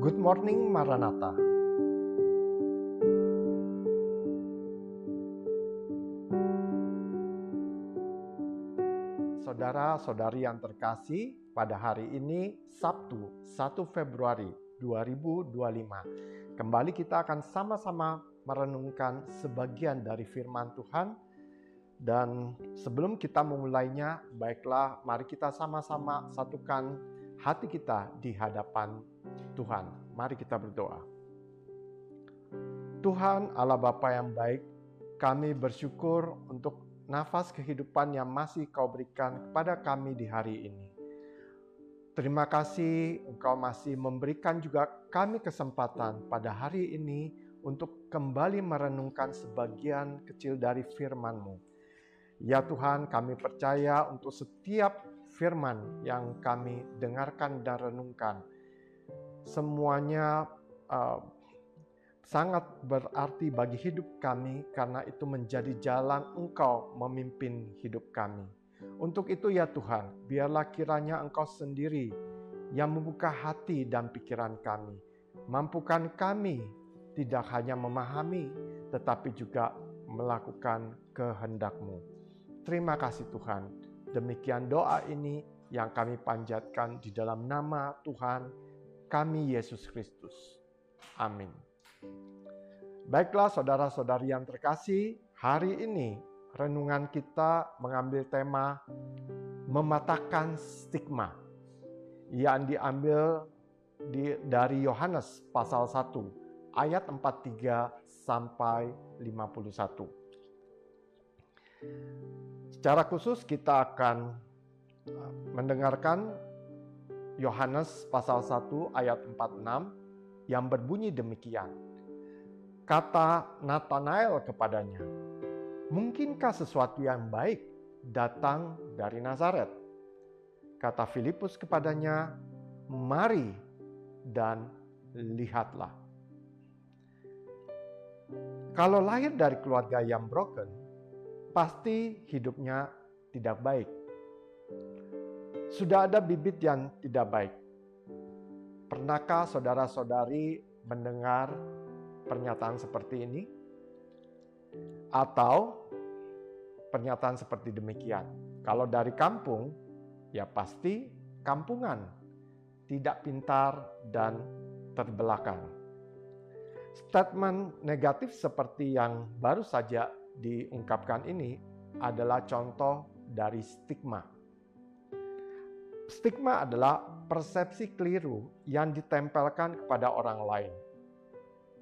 Good morning Maranatha. Saudara-saudari yang terkasih, pada hari ini Sabtu 1 Februari 2025, kembali kita akan sama-sama merenungkan sebagian dari firman Tuhan. Dan sebelum kita memulainya, baiklah mari kita sama-sama satukan hati kita di hadapan Tuhan. Mari kita berdoa. Tuhan Allah Bapa yang baik, kami bersyukur untuk nafas kehidupan yang masih Kau berikan kepada kami di hari ini. Terima kasih Engkau masih memberikan juga kami kesempatan pada hari ini untuk kembali merenungkan sebagian kecil dari firman-Mu. Ya Tuhan, kami percaya untuk setiap firman yang kami dengarkan dan renungkan, semuanya sangat berarti bagi hidup kami, karena itu menjadi jalan Engkau memimpin hidup kami. Untuk itu ya Tuhan, biarlah kiranya Engkau sendiri yang membuka hati dan pikiran kami. Mampukan kami tidak hanya memahami, tetapi juga melakukan kehendak-Mu. Terima kasih Tuhan. Demikian doa ini yang kami panjatkan di dalam nama Tuhan kami Yesus Kristus. Amin. Baiklah saudara-saudari yang terkasih, hari ini renungan kita mengambil tema mematahkan stigma yang diambil dari Yohanes pasal 1 ayat 43 sampai 51. Secara khusus kita akan mendengarkan Yohanes pasal 1 ayat 46 yang berbunyi demikian. Kata Nathanael kepadanya, "Mungkinkah sesuatu yang baik datang dari Nazaret?" Kata Filipus kepadanya, "Mari dan lihatlah." Kalau lahir dari keluarga yang broken, pasti hidupnya tidak baik. Sudah ada bibit yang tidak baik. Pernahkah saudara-saudari mendengar pernyataan seperti ini? Atau pernyataan seperti demikian? Kalau dari kampung, ya pasti kampungan, tidak pintar dan terbelakang. Statement negatif seperti yang baru saja diungkapkan ini adalah contoh dari stigma. Stigma adalah persepsi keliru yang ditempelkan kepada orang lain.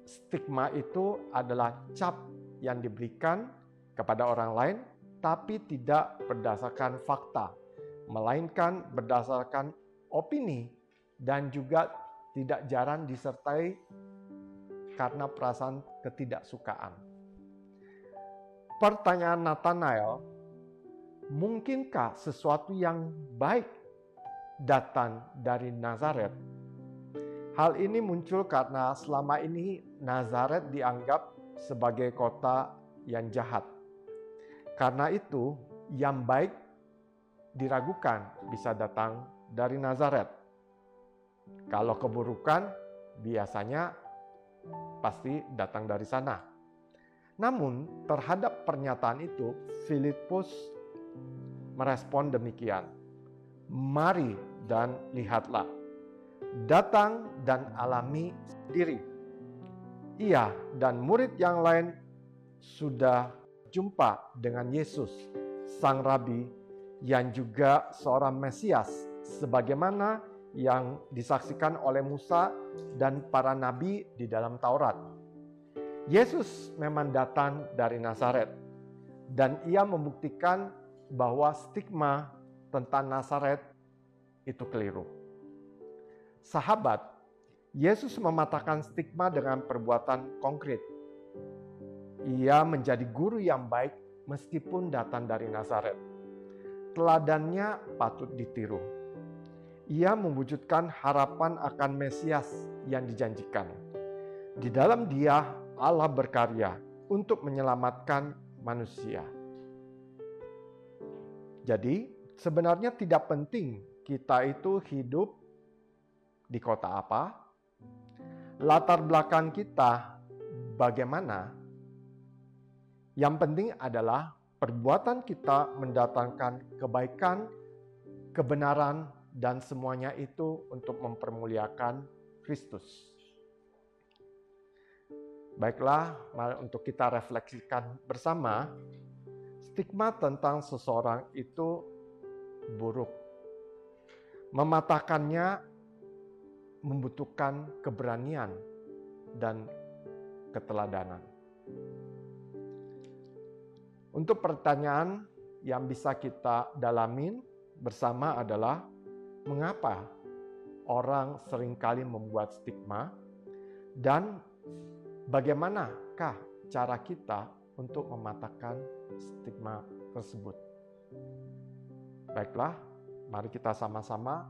Stigma itu adalah cap yang diberikan kepada orang lain, tapi tidak berdasarkan fakta, melainkan berdasarkan opini dan juga tidak jarang disertai karena perasaan ketidaksukaan. Pertanyaan Nathanael, mungkinkah sesuatu yang baik datang dari Nazaret? Hal ini muncul karena selama ini Nazaret dianggap sebagai kota yang jahat. Karena itu, yang baik diragukan bisa datang dari Nazaret. Kalau keburukan, biasanya pasti datang dari sana. Namun, terhadap pernyataan itu, Filipus merespon demikian. "Mari dan lihatlah. Datang dan alami sendiri." Ia dan murid yang lain sudah jumpa dengan Yesus, Sang Rabi, yang juga seorang Mesias, sebagaimana yang disaksikan oleh Musa dan para nabi di dalam Taurat. Yesus memang datang dari Nazaret, dan ia membuktikan bahwa stigma tentang Nazaret itu keliru. Sahabat, Yesus mematahkan stigma dengan perbuatan konkret. Ia menjadi guru yang baik meskipun datang dari Nazaret. Teladannya patut ditiru. Ia mewujudkan harapan akan Mesias yang dijanjikan. Di dalam Dia, Allah berkarya untuk menyelamatkan manusia. Jadi, sebenarnya tidak penting kita itu hidup di kota apa, latar belakang kita bagaimana, yang penting adalah perbuatan kita mendatangkan kebaikan, kebenaran, dan semuanya itu untuk mempermuliakan Kristus. Baiklah, mari untuk kita refleksikan bersama, stigma tentang seseorang itu buruk. Mematahkannya membutuhkan keberanian dan keteladanan. Untuk pertanyaan yang bisa kita dalamin bersama adalah, mengapa orang seringkali membuat stigma, dan bagaimanakah cara kita untuk mematahkan stigma tersebut? Baiklah, mari kita sama-sama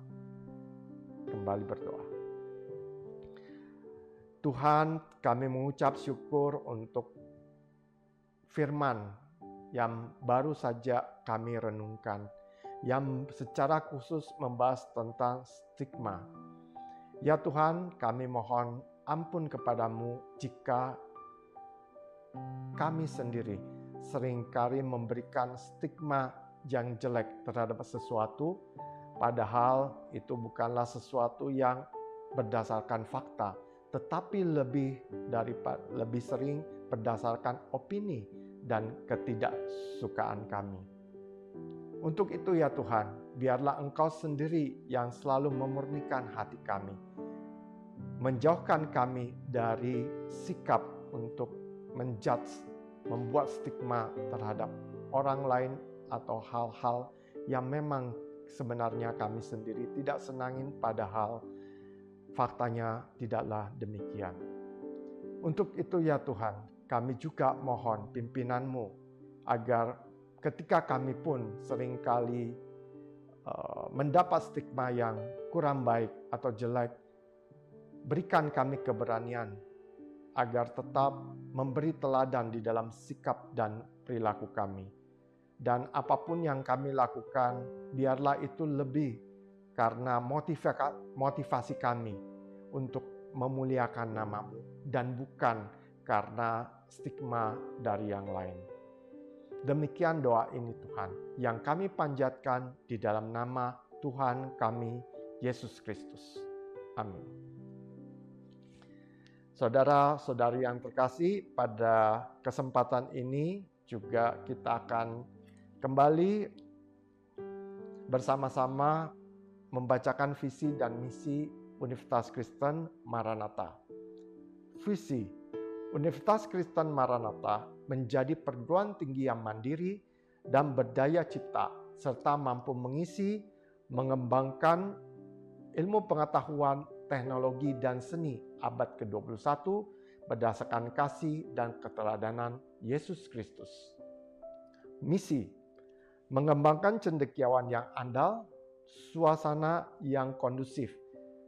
kembali berdoa. Tuhan, kami mengucap syukur untuk firman yang baru saja kami renungkan, yang secara khusus membahas tentang stigma. Ya Tuhan, kami mohon ampun kepadamu jika kami sendiri seringkali memberikan stigma yang jelek terhadap sesuatu, padahal itu bukanlah sesuatu yang berdasarkan fakta, tetapi lebih sering berdasarkan opini dan ketidaksukaan kami. Untuk itu ya Tuhan, biarlah Engkau sendiri yang selalu memurnikan hati kami, menjauhkan kami dari sikap untuk menjudge, membuat stigma terhadap orang lain atau hal-hal yang memang sebenarnya kami sendiri tidak senangin, padahal faktanya tidaklah demikian. Untuk itu ya Tuhan, kami juga mohon pimpinan-Mu agar ketika kami pun seringkali mendapat stigma yang kurang baik atau jelek, berikan kami keberanian agar tetap memberi teladan di dalam sikap dan perilaku kami. Dan apapun yang kami lakukan, biarlah itu lebih karena motivasi kami untuk memuliakan nama-Mu dan bukan karena stigma dari yang lain. Demikian doa ini Tuhan, yang kami panjatkan di dalam nama Tuhan kami, Yesus Kristus. Amin. Saudara-saudari yang terkasih, pada kesempatan ini juga kita akan kembali bersama-sama membacakan visi dan misi Universitas Kristen Maranatha. Visi Universitas Kristen Maranatha menjadi perguruan tinggi yang mandiri dan berdaya cipta, serta mampu mengisi, mengembangkan ilmu pengetahuan, teknologi, dan seni abad ke-21 berdasarkan kasih dan keteladanan Yesus Kristus. Misi mengembangkan cendekiawan yang andal, suasana yang kondusif,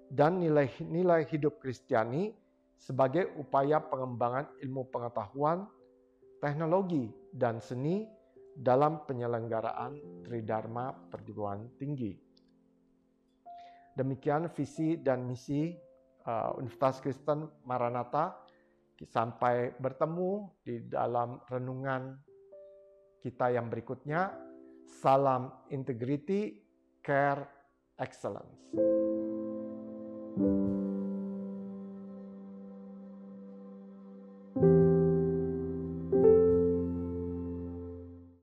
dan nilai-nilai hidup Kristiani sebagai upaya pengembangan ilmu pengetahuan, teknologi, dan seni dalam penyelenggaraan Tridharma Perguruan Tinggi. Demikian visi dan misi Universitas Kristen Maranatha. Sampai bertemu di dalam renungan kita yang berikutnya. Salam integrity, care, excellence.